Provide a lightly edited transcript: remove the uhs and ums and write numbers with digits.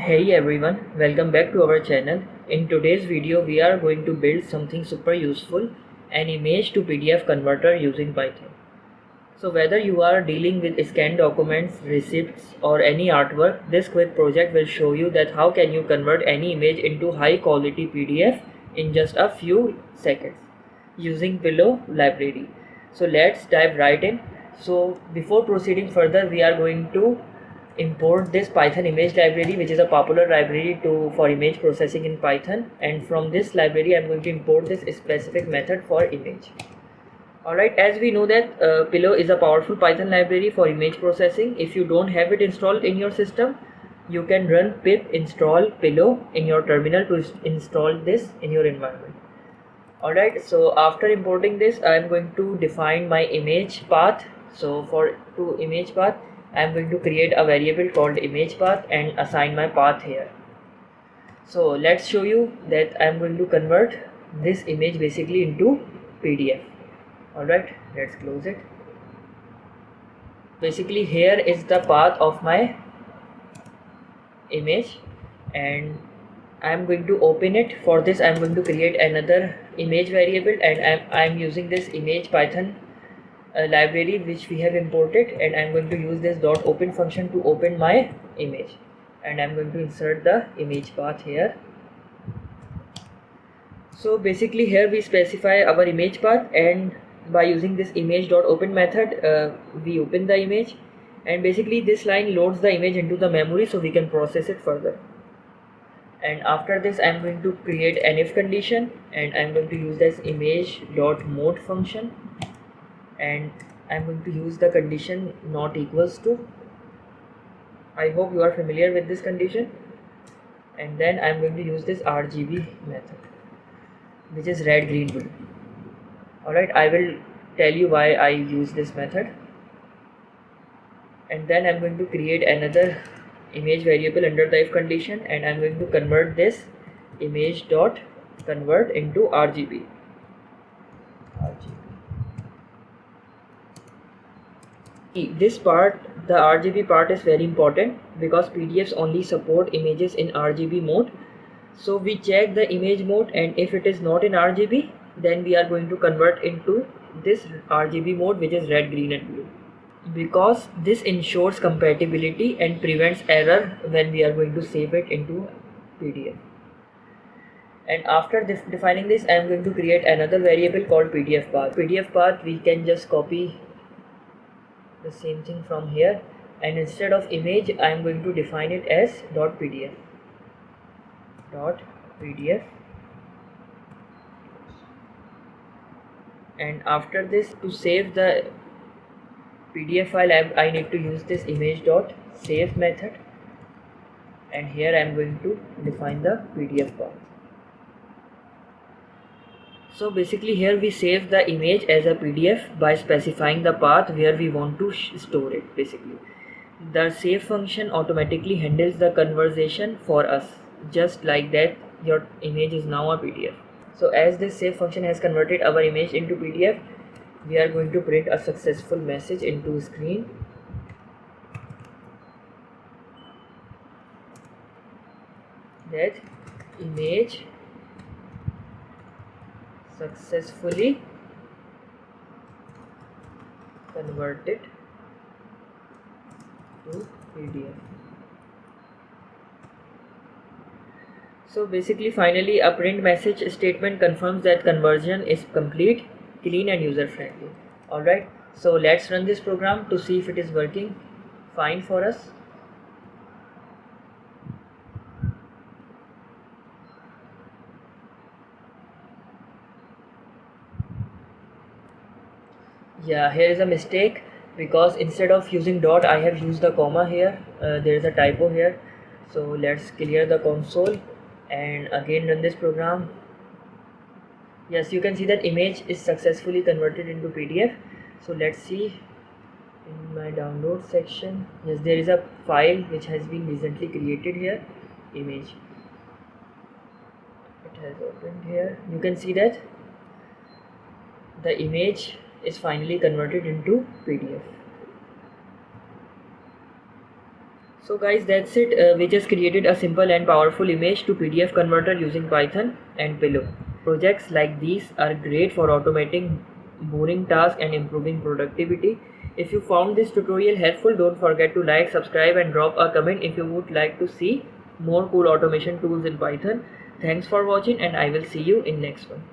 Hey everyone, welcome back to our channel. In today's video we are going to build something super useful, an image to PDF converter using Python. So whether you are dealing with scanned documents, receipts or any artwork, this quick project will show you that how can you convert any image into high quality PDF in just a few seconds using Pillow library. So let's dive right in. So before proceeding further, we are going to import this Python image library, which is a popular library for image processing in Python, and from this library I'm going to import this specific method for image. Alright, as we know that Pillow is a powerful Python library for image processing. If you don't have it installed in your system, you can run pip install Pillow in your terminal to install this in your environment. Alright, so after importing this, I am going to define my image path. So to image path, I am going to create a variable called image path and assign my path here. So let's show you that I am going to convert this image basically into PDF. Alright, let's close it. Basically here is the path of my image and I am going to open it. For this I am going to create another image variable, and I am using this image Python library which we have imported, and I am going to use this .open function to open my image, and I am going to insert the image path here. So basically here we specify our image path, and by using this image.open method we open the image, and basically this line loads the image into the memory so we can process it further. And after this I am going to create an if condition, and I am going to use this image.mode function, and I am going to use the condition not equals to. I hope you are familiar with this condition. And then I am going to use this RGB method, which is red, green, blue. Alright, I will tell you why I use this method. And then I am going to create another image variable under the if condition, and I am going to convert this image dot convert into RGB. This part, the RGB part, is very important because PDFs only support images in RGB mode. So we check the image mode, and if it is not in RGB, then we are going to convert into this RGB mode, which is red, green and blue, because this ensures compatibility and prevents error when we are going to save it into PDF. And after defining this, I am going to create another variable called PDF path. PDF path, we can just copy the same thing from here, and instead of image I am going to define it as .pdf. And after this, to save the PDF file, I need to use this image.save method, and here I am going to define the PDF path. So basically here we save the image as a PDF by specifying the path where we want to store it. Basically the save function automatically handles the conversion for us, just like that your image is now a PDF. So as this save function has converted our image into PDF, we are going to print a successful message into screen. That image successfully converted to PDF. So basically finally a print message statement confirms that conversion is complete, clean and user friendly. Alright, so let's run this program to see if it is working fine for us. Yeah, here is a mistake, because instead of using dot I have used the comma here. There is a typo here, so let's clear the console and again run this program. Yes, you can see that image is successfully converted into PDF. So let's see in my download section. Yes, there is a file which has been recently created here, image. It has opened here. You can see that the image is finally converted into PDF. So guys, that's it. We just created a simple and powerful image to PDF converter using Python and Pillow. Projects like these are great for automating boring tasks and improving productivity. If you found this tutorial helpful, don't forget to like, subscribe and drop a comment if you would like to see more cool automation tools in Python. Thanks for watching and I will see you in next one.